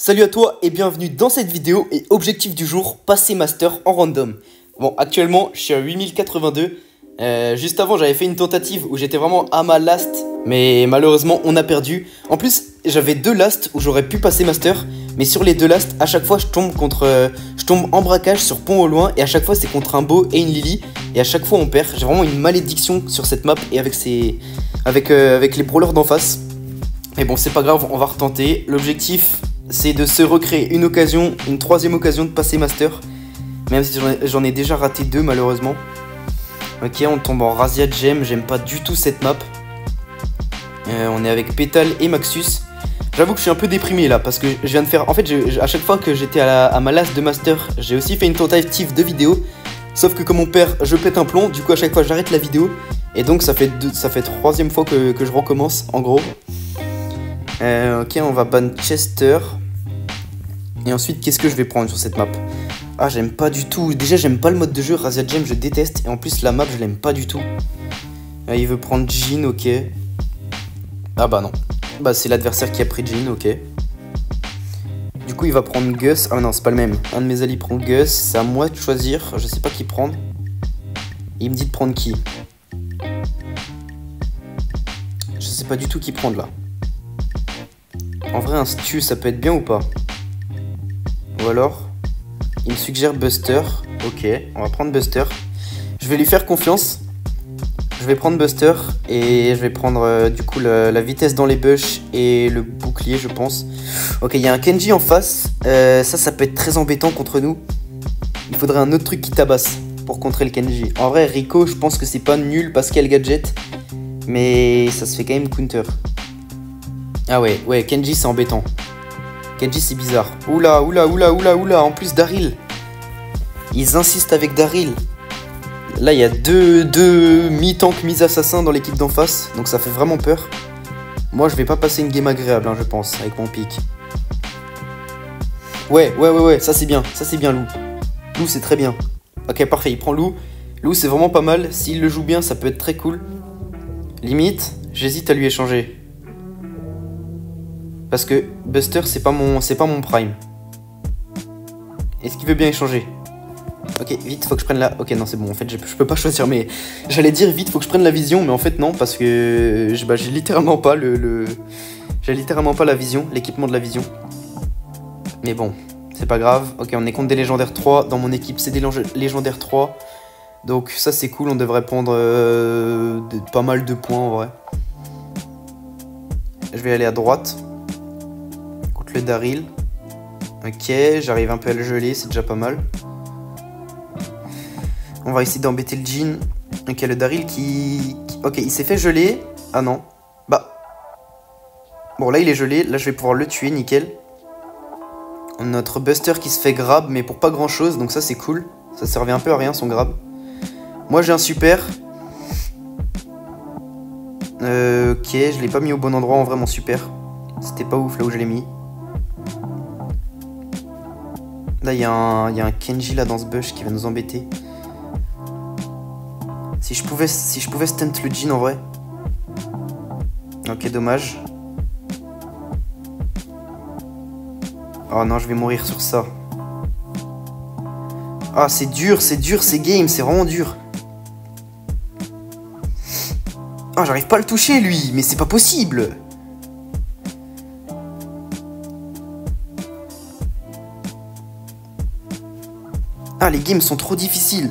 Salut à toi et bienvenue dans cette vidéo et objectif du jour, passer master en random. Bon, actuellement je suis à 8082, juste avant j'avais fait une tentative où j'étais vraiment à ma last, mais malheureusement on a perdu. En plus j'avais deux lasts où j'aurais pu passer master, mais sur les deux lasts à chaque fois je tombe en braquage sur pont au loin et à chaque fois c'est contre un beau et une Lily et à chaque fois on perd. J'ai vraiment une malédiction sur cette map et avec les brawlers d'en face. Mais bon c'est pas grave, on va retenter. L'objectif c'est de se recréer une troisième occasion de passer master. Même si j'en ai déjà raté deux malheureusement. Ok, on tombe en Razia Gem, j'aime pas du tout cette map. On est avec Petal et Maxus. J'avoue que je suis un peu déprimé là parce que je viens de faire... En fait, à chaque fois que j'étais à ma last de master, j'ai aussi fait une tentative de vidéo. Sauf que comme on perd, je pète un plomb, du coup à chaque fois j'arrête la vidéo. Et donc ça fait troisième fois que je recommence en gros. Ok, on va ban Chester. Et ensuite, qu'est-ce que je vais prendre sur cette map? Ah, j'aime pas du tout. Déjà, j'aime pas le mode de jeu. Razia Gem, je déteste. Et en plus, la map, je l'aime pas du tout. Il veut prendre Jean, ok. Ah bah non. Bah, c'est l'adversaire qui a pris Jean, ok. Du coup, il va prendre Gus. Ah non, c'est pas le même. Un de mes alliés prend Gus. C'est à moi de choisir. Je sais pas qui prendre. Il me dit de prendre qui? Je sais pas du tout qui prendre là. En vrai, un Stu, ça peut être bien ou pas? Ou alors, il me suggère Buster. Ok, on va prendre Buster. Je vais lui faire confiance. Je vais prendre Buster et je vais prendre du coup la vitesse dans les bush et le bouclier, je pense. Ok, il y a un Kenji en face. Ça peut être très embêtant contre nous. Il faudrait un autre truc qui tabasse pour contrer le Kenji. En vrai, Rico, je pense que c'est pas nul parce qu'il y a le gadget. Mais ça se fait quand même counter. Ah ouais, Kenji c'est embêtant. Kenji c'est bizarre. Oula, en plus Daryl. Ils insistent avec Daryl. Là il y a deux mi-tank, mi-assassin dans l'équipe d'en face. Donc ça fait vraiment peur. Moi je vais pas passer une game agréable hein, je pense, avec mon pic. Ouais, ça c'est bien Lou. Lou c'est très bien. Ok parfait, il prend Lou. Lou c'est vraiment pas mal, s'il le joue bien ça peut être très cool. Limite, j'hésite à lui échanger. Parce que Buster, c'est pas mon prime. Est-ce qu'il veut bien échanger? Ok, vite, faut que je prenne la... Ok, non, c'est bon, en fait, je peux pas choisir, mais... J'allais dire, vite, faut que je prenne la vision, mais en fait, non, parce que... j'ai littéralement pas J'ai littéralement pas la vision, l'équipement de la vision. Mais bon, c'est pas grave. Ok, on est contre des légendaires 3. Dans mon équipe, c'est des légendaires 3. Donc ça, c'est cool, on devrait prendre pas mal de points, en vrai. Je vais aller à droite. Le Daryl. Ok, j'arrive un peu à le geler, c'est déjà pas mal. On va essayer d'embêter le Jean. Ok, le Daryl qui... Ok, il s'est fait geler. Ah non. Bah. Bon, là il est gelé. Là je vais pouvoir le tuer, nickel. Notre Buster qui se fait grab, mais pour pas grand chose. Donc ça c'est cool. Ça servait un peu à rien son grab. Moi j'ai un super. Ok, je l'ai pas mis au bon endroit en vrai mon super. C'était pas ouf là où je l'ai mis. Là, il y a un Kenji là dans ce bush qui va nous embêter. Si je pouvais stunt le Jean en vrai. Ok, dommage. Oh non, je vais mourir sur ça. Ah, c'est dur, ces games, c'est vraiment dur. Ah, j'arrive pas à le toucher lui, mais c'est pas possible. Ah, les games sont trop difficiles.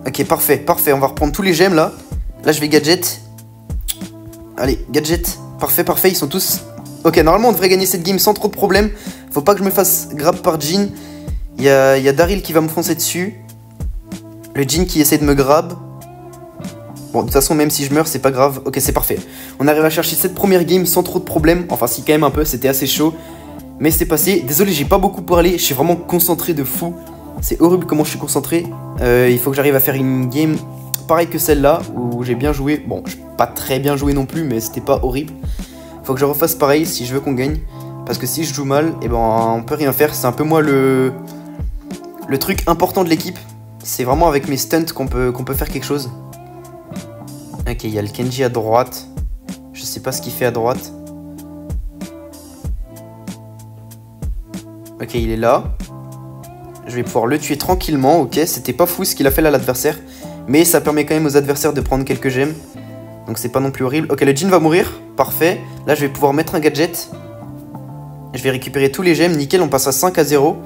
Ok, parfait, on va reprendre tous les gemmes là. Là, je vais gadget. Allez, gadget. Parfait, ils sont tous... Ok, normalement, on devrait gagner cette game sans trop de problèmes. Faut pas que je me fasse grab par Jean. Il y a Daryl qui va me foncer dessus. Le Jean qui essaie de me grab. Bon, de toute façon, même si je meurs, c'est pas grave. Ok, c'est parfait. On arrive à chercher cette première game sans trop de problèmes. Enfin, si, quand même un peu, c'était assez chaud. Mais c'est passé. Désolé, j'ai pas beaucoup parlé. Je suis vraiment concentré de fou. C'est horrible comment je suis concentré. Il faut que j'arrive à faire une game pareille que celle-là, où j'ai bien joué. Bon, j'ai pas très bien joué non plus, mais c'était pas horrible. Faut que je refasse pareil si je veux qu'on gagne. Parce que si je joue mal, eh ben, on peut rien faire. C'est un peu moi le truc important de l'équipe. C'est vraiment avec mes stunts qu'on peut faire quelque chose. Ok, il y a le Kenji à droite. Je sais pas ce qu'il fait à droite. Ok, il est là. Je vais pouvoir le tuer tranquillement, ok. C'était pas fou ce qu'il a fait là l'adversaire. Mais ça permet quand même aux adversaires de prendre quelques gemmes. Donc c'est pas non plus horrible. Ok, le Jhin va mourir, parfait. Là je vais pouvoir mettre un gadget. Je vais récupérer tous les gemmes, nickel, on passe à 5 à 0.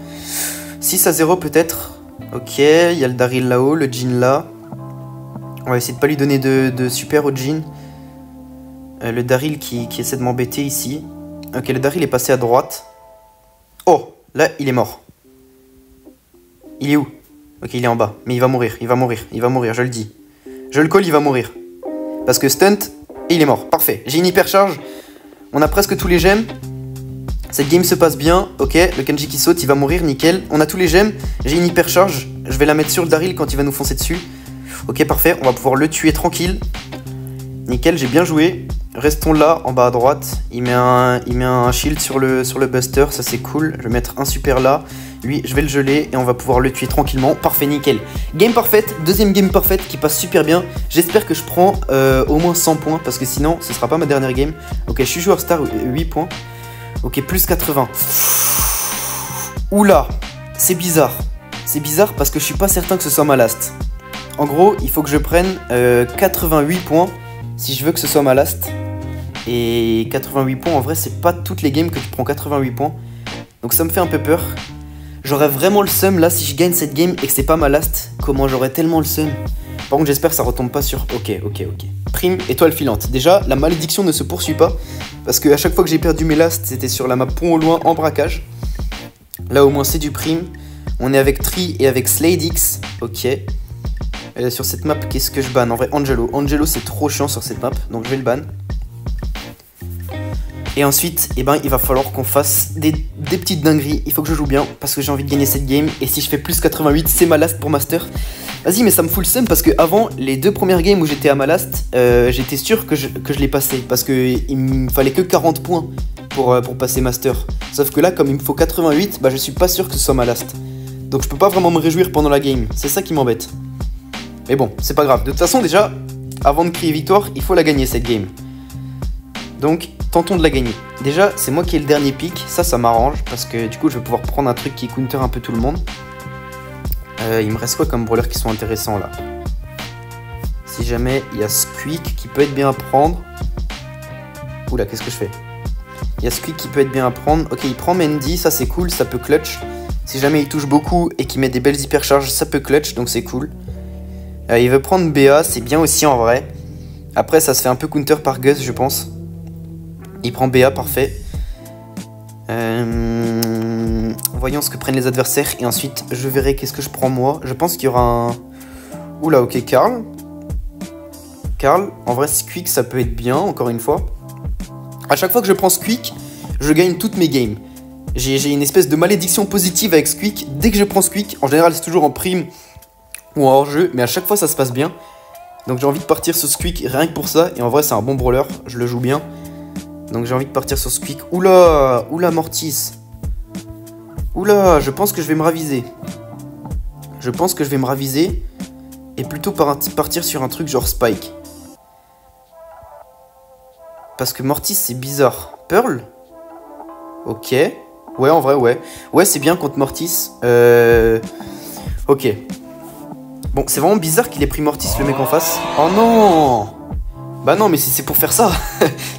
6 à 0 peut-être. Ok, il y a le Daryl là-haut, le Jhin là. On va essayer de pas lui donner de super au Jhin. Le Daryl qui essaie de m'embêter ici. Ok, le Daryl est passé à droite. Oh, là il est mort. Il est où? Ok, il est en bas. Mais il va mourir, il va mourir, il va mourir, je le dis. Je le colle, il va mourir. Parce que stunt, et il est mort. Parfait. J'ai une hyper charge. On a presque tous les gemmes. Cette game se passe bien. Ok, le Kenji qui saute, il va mourir, nickel. On a tous les gemmes. J'ai une hyper charge. Je vais la mettre sur le Daryl quand il va nous foncer dessus. Ok, parfait. On va pouvoir le tuer tranquille. Nickel, j'ai bien joué. Restons là, en bas à droite. Il met un shield sur le Buster. Ça, c'est cool. Je vais mettre un super là. Lui, je vais le geler et on va pouvoir le tuer tranquillement. Parfait, nickel. Game parfaite. Deuxième game parfaite qui passe super bien. J'espère que je prends au moins 100 points parce que sinon, ce sera pas ma dernière game. Ok, je suis joueur star, 8 points. Ok, plus 80. Oula, c'est bizarre. C'est bizarre parce que je suis pas certain que ce soit ma last. En gros, il faut que je prenne 88 points si je veux que ce soit ma last. Et 88 points, en vrai, c'est pas toutes les games que tu prends 88 points. Donc ça me fait un peu peur. J'aurais vraiment le seum là si je gagne cette game et que c'est pas ma last. Comment j'aurais tellement le seum. Par contre, j'espère que ça retombe pas sur... Ok. Prime, étoile filante. Déjà, la malédiction ne se poursuit pas. Parce que à chaque fois que j'ai perdu mes lasts, c'était sur la map pont au loin en braquage. Là, au moins, c'est du prime. On est avec Tree et avec Sladix. Ok. Sur cette map, qu'est-ce que je banne? En vrai, Angelo. Angelo, c'est trop chiant sur cette map. Donc, je vais le ban. Et ensuite, eh ben, il va falloir qu'on fasse des petites dingueries. Il faut que je joue bien parce que j'ai envie de gagner cette game. Et si je fais plus 88, c'est ma last pour Master. Vas-y, mais ça me fout le seum parce que avant les deux premières games où j'étais à ma last, j'étais sûr que je l'ai passé. Parce qu'il me fallait que 40 points pour passer Master. Sauf que là, comme il me faut 88, bah, je suis pas sûr que ce soit ma last. Donc je peux pas vraiment me réjouir pendant la game. C'est ça qui m'embête. Mais bon, c'est pas grave. De toute façon, déjà, avant de crier victoire, il faut la gagner cette game. Donc, tentons de la gagner. Déjà, c'est moi qui ai le dernier pick. Ça m'arrange parce que du coup, je vais pouvoir prendre un truc qui counter un peu tout le monde. Il me reste quoi comme brawlers qui sont intéressants là? Si jamais il y a Squeak qui peut être bien à prendre. Oula, qu'est-ce que je fais? Il y a Squeak qui peut être bien à prendre. Ok, il prend Mendy, ça c'est cool, ça peut clutch. Si jamais il touche beaucoup et qu'il met des belles hypercharges, ça peut clutch, donc c'est cool. Il veut prendre BA, c'est bien aussi en vrai. Après, ça se fait un peu counter par Gus, je pense. Il prend BA, parfait. Voyons ce que prennent les adversaires et ensuite je verrai qu'est-ce que je prends moi. Je pense qu'il y aura un... Oula, ok, Karl. Karl, en vrai Squeak ça peut être bien, encore une fois. À chaque fois que je prends Squeak, je gagne toutes mes games. J'ai une espèce de malédiction positive avec Squeak. Dès que je prends Squeak, en général c'est toujours en prime ou en hors-jeu, mais à chaque fois ça se passe bien. Donc j'ai envie de partir sur Squeak rien que pour ça. Et en vrai c'est un bon brawler, je le joue bien. Donc j'ai envie de partir sur Squeak. Oula, oula Mortis. Oula, je pense que je vais me raviser. Je pense que je vais me raviser. Et plutôt partir sur un truc genre Spike. Parce que Mortis c'est bizarre. Pearl? Ok. Ouais, en vrai, ouais. Ouais, c'est bien contre Mortis. Ok. Bon, c'est vraiment bizarre qu'il ait pris Mortis, le mec en face. Oh non! Bah non, mais si c'est pour faire ça,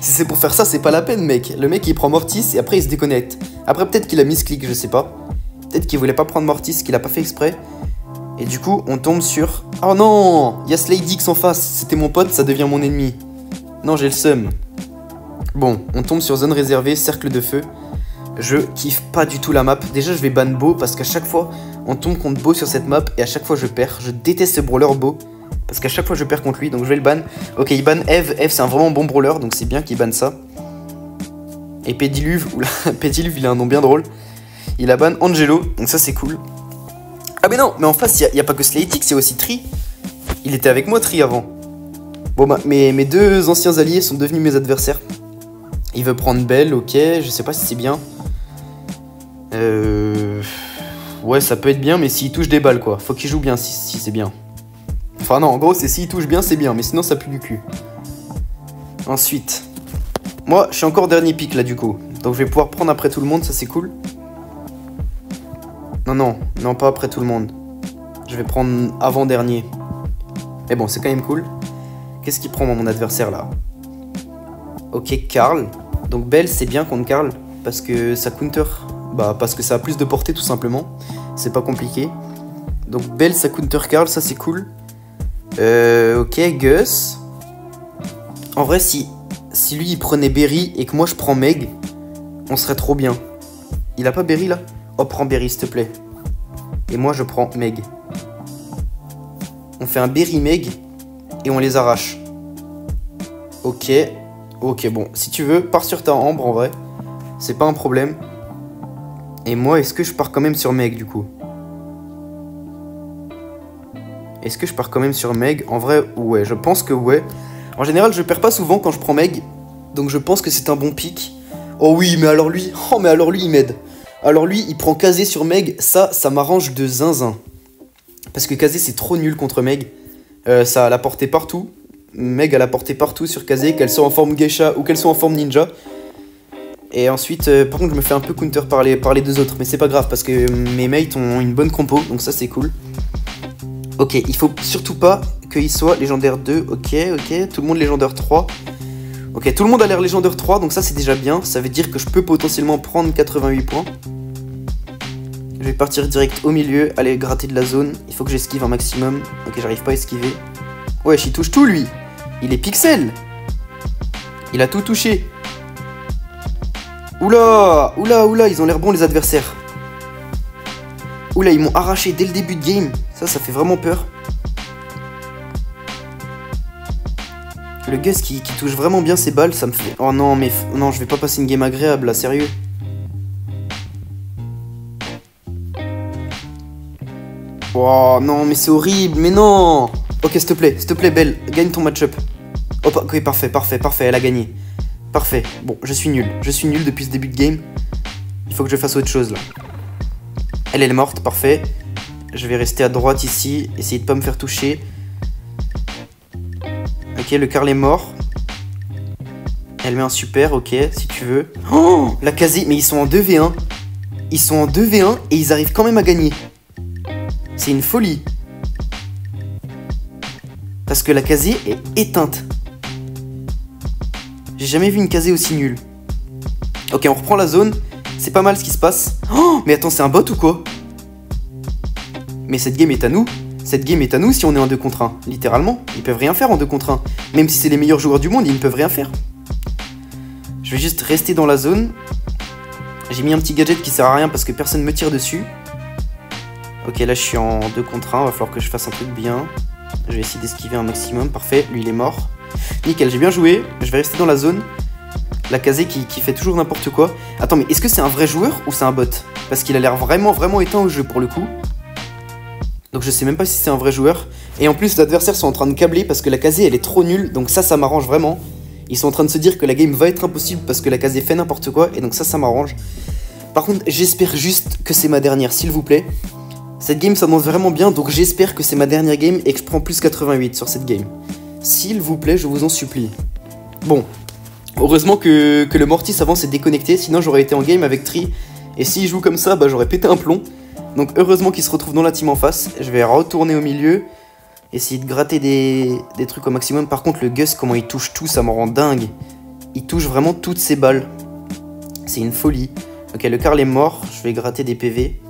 si c'est pour faire ça, c'est pas la peine, mec. Le mec, il prend Mortis et après, il se déconnecte. Après, peut-être qu'il a mis ce clic, je sais pas. Peut-être qu'il voulait pas prendre Mortis, qu'il a pas fait exprès. Et du coup, on tombe sur... Oh non! Il y a Sladix en face. C'était mon pote, ça devient mon ennemi. Non, j'ai le seum. Bon, on tombe sur zone réservée, cercle de feu. Je kiffe pas du tout la map. Déjà, je vais ban Beau parce qu'à chaque fois, on tombe contre Beau sur cette map et à chaque fois, je perds. Je déteste ce brawler Beau parce qu'à chaque fois, je perds contre lui. Donc, je vais le ban. Ok, il ban Eve. Eve, c'est un vraiment bon brawler. Donc, c'est bien qu'il banne ça. Et Pédiluve. Oula, Pédiluve, il a un nom bien drôle. Il a ban Angelo. Donc, ça, c'est cool. Ah, mais non, mais en face, il n'y a pas que Slaytix, il y a aussi Tree. Il était avec moi, Tree, avant. Bon, bah, mes deux anciens alliés sont devenus mes adversaires. Il veut prendre Belle, ok. Je sais pas si c'est bien. Ouais, ça peut être bien, mais s'il touche des balles, quoi. Faut qu'il joue bien si c'est bien. Enfin, non, en gros, c'est s'il touche bien, c'est bien. Mais sinon, ça pue du cul. Ensuite. Moi, je suis encore dernier pick, là, du coup. Donc, je vais pouvoir prendre après tout le monde, ça, c'est cool. Non, pas après tout le monde. Je vais prendre avant-dernier. Mais bon, c'est quand même cool. Qu'est-ce qu'il prend mon adversaire là? Ok, Karl. Donc Belle, c'est bien contre Karl. Parce que ça counter. Bah, parce que ça a plus de portée tout simplement. C'est pas compliqué. Donc Belle, ça counter Karl, ça c'est cool. Ok, Gus. En vrai, si lui il prenait Berry et que moi je prends Meg, on serait trop bien. Il a pas Berry là? Oh, prends Berry s'il te plaît. Et moi je prends Meg. On fait un Berry Meg et on les arrache. Ok. Ok, bon. Si tu veux, pars sur ta Ambre en vrai. C'est pas un problème. Et moi, est-ce que je pars quand même sur Meg du coup? Est-ce que je pars quand même sur Meg? En vrai, ouais. Je pense que ouais. En général, je perds pas souvent quand je prends Meg. Donc je pense que c'est un bon pick. Oh oui, mais alors lui... Oh, mais alors lui, il m'aide. Alors lui, il prend Kazé sur Meg. Ça m'arrange de zinzin. Parce que Kazé, c'est trop nul contre Meg. Ça a la portée partout. Meg a la portée partout sur Kazé, qu'elle soit en forme Geisha ou qu'elle soit en forme Ninja. Et ensuite, par contre, je me fais un peu counter par les deux autres. Mais c'est pas grave parce que mes mates ont une bonne compo. Donc ça, c'est cool. Ok, il faut surtout pas qu'il soit légendaire 2. Ok. Tout le monde légendaire 3. Ok, tout le monde a l'air légendaire 3. Donc ça, c'est déjà bien. Ça veut dire que je peux potentiellement prendre 88 points. Je vais partir direct au milieu. Aller gratter de la zone. Il faut que j'esquive un maximum. Ok, j'arrive pas à esquiver. Wesh, il touche tout, lui. Il est pixel. Il a tout touché. Oula, ils ont l'air bons les adversaires. Oula, ils m'ont arraché dès le début de game. Ça fait vraiment peur. Le Gus qui touche vraiment bien ses balles, ça me fait... Oh non, mais... Non, je vais pas passer une game agréable, là, sérieux. Oh non, mais c'est horrible, mais non. Ok, s'il te plaît, Belle, gagne ton match-up. Oh, ok, parfait, elle a gagné. Parfait. Bon, je suis nul depuis ce début de game. Il faut que je fasse autre chose, là. Elle est morte, parfait. Je vais rester à droite ici, essayer de pas me faire toucher. Ok, le Karl est mort. Elle met un super, ok, si tu veux. Oh, la Kazé, mais ils sont en 2v1. Ils sont en 2v1 et ils arrivent quand même à gagner. C'est une folie. Parce que la Kazé est éteinte. J'ai jamais vu une Kazé aussi nulle. Ok, on reprend la zone. C'est pas mal ce qui se passe. Oh, mais attends, c'est un bot ou quoi? Mais cette game est à nous. Cette game est à nous si on est en 2 contre 1. Littéralement, ils peuvent rien faire en 2 contre 1. Même si c'est les meilleurs joueurs du monde, ils ne peuvent rien faire. Je vais juste rester dans la zone. J'ai mis un petit gadget qui sert à rien parce que personne me tire dessus. Ok, là je suis en 2 contre 1. Va falloir que je fasse un truc bien. Je vais essayer d'esquiver un maximum. Parfait, lui il est mort. Nickel, j'ai bien joué. Je vais rester dans la zone. La Kazé qui fait toujours n'importe quoi. Attends, mais est-ce que c'est un vrai joueur ou c'est un bot? Parce qu'il a l'air vraiment éteint au jeu pour le coup. Donc je sais même pas si c'est un vrai joueur. Et en plus, les adversaires sont en train de câbler parce que la Kazé elle est trop nulle. Donc ça m'arrange vraiment. Ils sont en train de se dire que la game va être impossible parce que la Kazé fait n'importe quoi. Et donc ça m'arrange. Par contre, j'espère juste que c'est ma dernière, s'il vous plaît. Cette game s'annonce vraiment bien. Donc j'espère que c'est ma dernière game et que je prends plus 88 sur cette game. S'il vous plaît, je vous en supplie. Bon. Heureusement que le Mortis avant s'est déconnecté. Sinon j'aurais été en game avec Tri. Et s'il joue comme ça, bah j'aurais pété un plomb. Donc heureusement qu'il se retrouve dans la team en face. Je vais retourner au milieu. Essayer de gratter des trucs au maximum. Par contre le Gus, comment il touche tout, ça me rend dingue. Il touche vraiment toutes ses balles. C'est une folie. Ok, le Karl est mort. Je vais gratter des PV.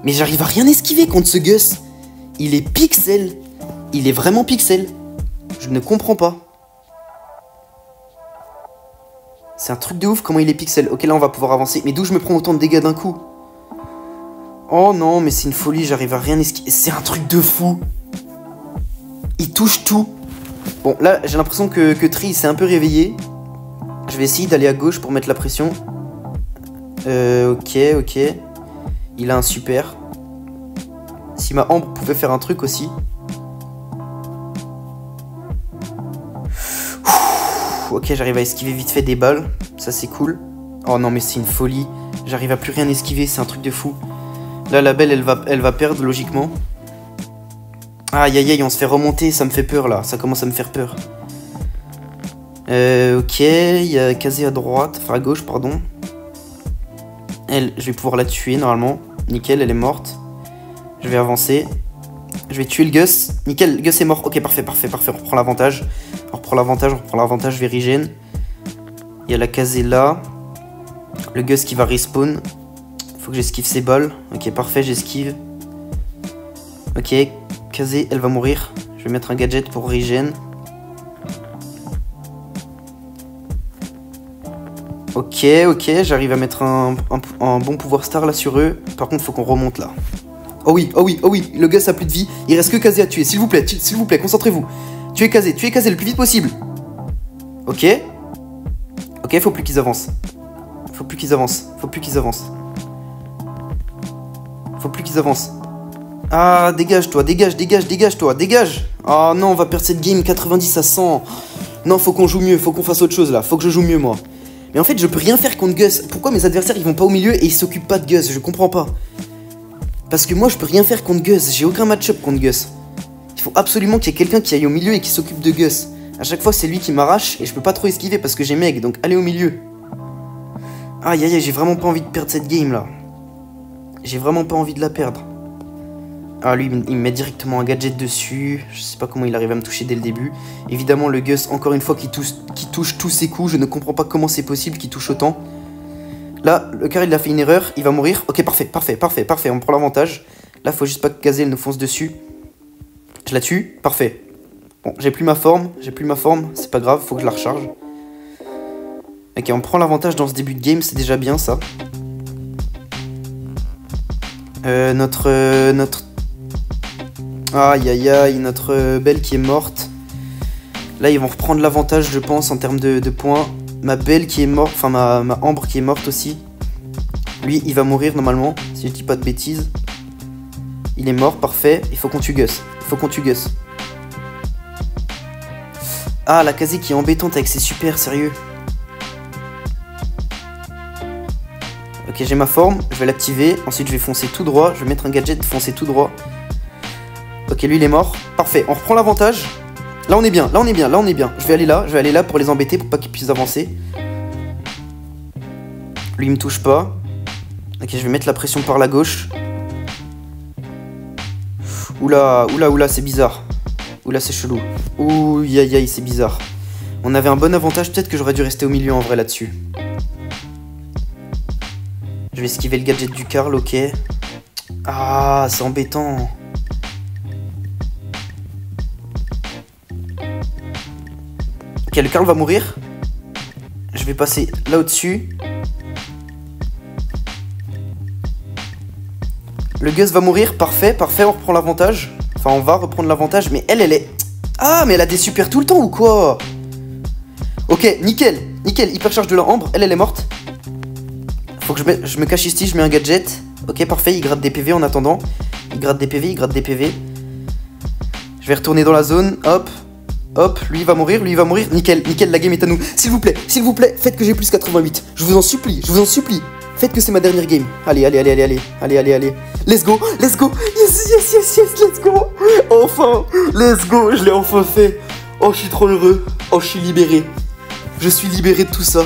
Mais j'arrive à rien esquiver contre ce Gus. Il est pixel. Il est vraiment pixel. Je ne comprends pas. C'est un truc de ouf comment il est pixel. Ok, là on va pouvoir avancer. Mais d'où je me prends autant de dégâts d'un coup? Oh non, mais c'est une folie, j'arrive à rien esquiver. C'est un truc de fou. Il touche tout. Bon, là, j'ai l'impression que Tri s'est un peu réveillé. Je vais essayer d'aller à gauche pour mettre la pression. Ok. Il a un super. Si ma Ambre pouvait faire un truc aussi. Ok, j'arrive à esquiver vite fait des balles. Ça, c'est cool. Oh non, mais c'est une folie. J'arrive à plus rien esquiver, c'est un truc de fou. Là, la Belle, elle va perdre, logiquement. Aïe, on se fait remonter, ça me fait peur, là. Ça commence à me faire peur. Ok, il y a Kazé à droite. Enfin, à gauche, pardon. Elle, je vais pouvoir la tuer normalement. Nickel, elle est morte. Je vais avancer. Je vais tuer le Gus. Nickel, Gus est mort. Ok, parfait, parfait, parfait. On reprend l'avantage. On reprend l'avantage, on reprend l'avantage. Je vais regen. Il y a la casée là. Le Gus qui va respawn. Faut que j'esquive ses balles. Ok, parfait, j'esquive. Ok, casée, elle va mourir. Je vais mettre un gadget pour regen. Ok, ok, j'arrive à mettre un bon pouvoir star là sur eux. Par contre, faut qu'on remonte là. Oh oui, oh oui, oh oui, le Gus a plus de vie. Il reste que Kazé à tuer, s'il vous plaît, concentrez-vous. Tuez Kazé le plus vite possible. Ok. Ok, faut plus qu'ils avancent. Faut plus qu'ils avancent. Ah, dégage-toi, dégage. Oh non, on va perdre cette game 90 à 100. Non, faut qu'on joue mieux, faut qu'on fasse autre chose là. Faut que je joue mieux, moi. Mais en fait, je peux rien faire contre Gus. Pourquoi mes adversaires, ils vont pas au milieu et ils s'occupent pas de Gus? Je comprends pas. Parce que moi, je peux rien faire contre Gus. J'ai aucun match-up contre Gus. Il faut absolument qu'il y ait quelqu'un qui aille au milieu et qui s'occupe de Gus. À chaque fois, c'est lui qui m'arrache et je peux pas trop esquiver parce que j'ai Meg. Donc, allez au milieu. Aïe, aïe, aïe, j'ai vraiment pas envie de perdre cette game, là. J'ai vraiment pas envie de la perdre. Ah, lui, il me met directement un gadget dessus. Je sais pas comment il arrive à me toucher dès le début. Évidemment, le Gus, encore une fois, qui touche tous ses coups. Je ne comprends pas comment c'est possible qu'il touche autant. Là, le car il a fait une erreur, il va mourir. Ok, parfait, on prend l'avantage. Là, faut juste pas que Kazé nous fonce dessus. Je la tue, parfait. Bon, j'ai plus ma forme, c'est pas grave, faut que je la recharge. Ok, on prend l'avantage dans ce début de game, c'est déjà bien ça. Notre... Aïe aïe aïe, notre belle qui est morte. Là, ils vont reprendre l'avantage, je pense, en termes de points. Ma belle qui est morte, enfin ma Ambre qui est morte aussi. Lui, il va mourir normalement, si je dis pas de bêtises. Il est mort, parfait. Il faut qu'on tue Gus. Ah, la casée qui est embêtante avec ses super, sérieux. Ok, j'ai ma forme, je vais l'activer. Ensuite, je vais foncer tout droit. Je vais mettre un gadget, foncer tout droit. Ok, lui, il est mort. Parfait, on reprend l'avantage. Là, on est bien. Je vais aller là pour les embêter, pour pas qu'ils puissent avancer. Lui, il me touche pas. Ok, je vais mettre la pression par la gauche. Oula, c'est bizarre. Oula, c'est chelou. Ouh, aïe, aïe, c'est bizarre. On avait un bon avantage, peut-être que j'aurais dû rester au milieu en vrai là-dessus. Je vais esquiver le gadget du Karl, ok. Ah, c'est embêtant. Ok, le Karl va mourir. Je vais passer là au-dessus. Le Gus va mourir, parfait, on reprend l'avantage. Enfin, on va reprendre l'avantage, mais elle est... Ah, mais elle a des super tout le temps ou quoi? Ok, nickel, hypercharge de la Ambre, elle est morte. Faut que je me cache ici, je mets un gadget. Ok, parfait, il gratte des PV en attendant. Il gratte des PV. Je vais retourner dans la zone, hop, lui il va mourir. Nickel, la game est à nous. S'il vous plaît, faites que j'ai plus 88. Je vous en supplie. Faites que c'est ma dernière game. Allez. Let's go. Yes, let's go. Enfin, let's go, je l'ai enfin fait. Oh, je suis trop heureux. Oh, je suis libéré. Je suis libéré de tout ça.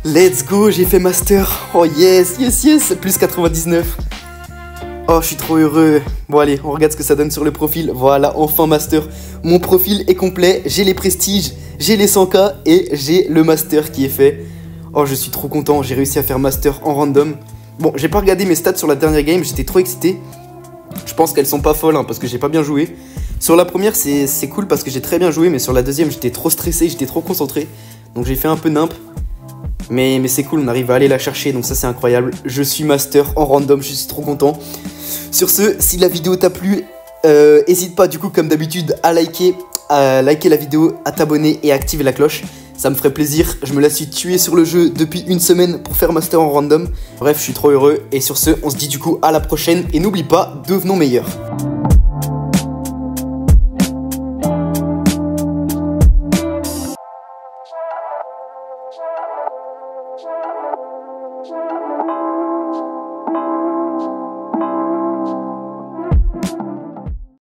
Let's go, j'ai fait master. Oh yes, plus 99. Oh, je suis trop heureux. Bon, allez, on regarde ce que ça donne sur le profil. Voilà, enfin master. Mon profil est complet. J'ai les prestiges, j'ai les 100K et j'ai le master qui est fait. Oh, je suis trop content. J'ai réussi à faire master en random. Bon, j'ai pas regardé mes stats sur la dernière game. J'étais trop excité. Je pense qu'elles sont pas folles hein, parce que j'ai pas bien joué. Sur la première, c'est cool parce que j'ai très bien joué. Mais sur la deuxième, j'étais trop stressé, j'étais trop concentré. Donc j'ai fait un peu nimp. Mais c'est cool, on arrive à aller la chercher, donc ça c'est incroyable. Je suis master en random, je suis trop content. Sur ce, si la vidéo t'a plu, n'hésite pas du coup comme d'habitude à liker la vidéo, à t'abonner et à activer la cloche. Ça me ferait plaisir, je me la suis tué sur le jeu depuis une semaine pour faire master en random. Bref, je suis trop heureux et sur ce, on se dit du coup à la prochaine et n'oublie pas, devenons meilleurs.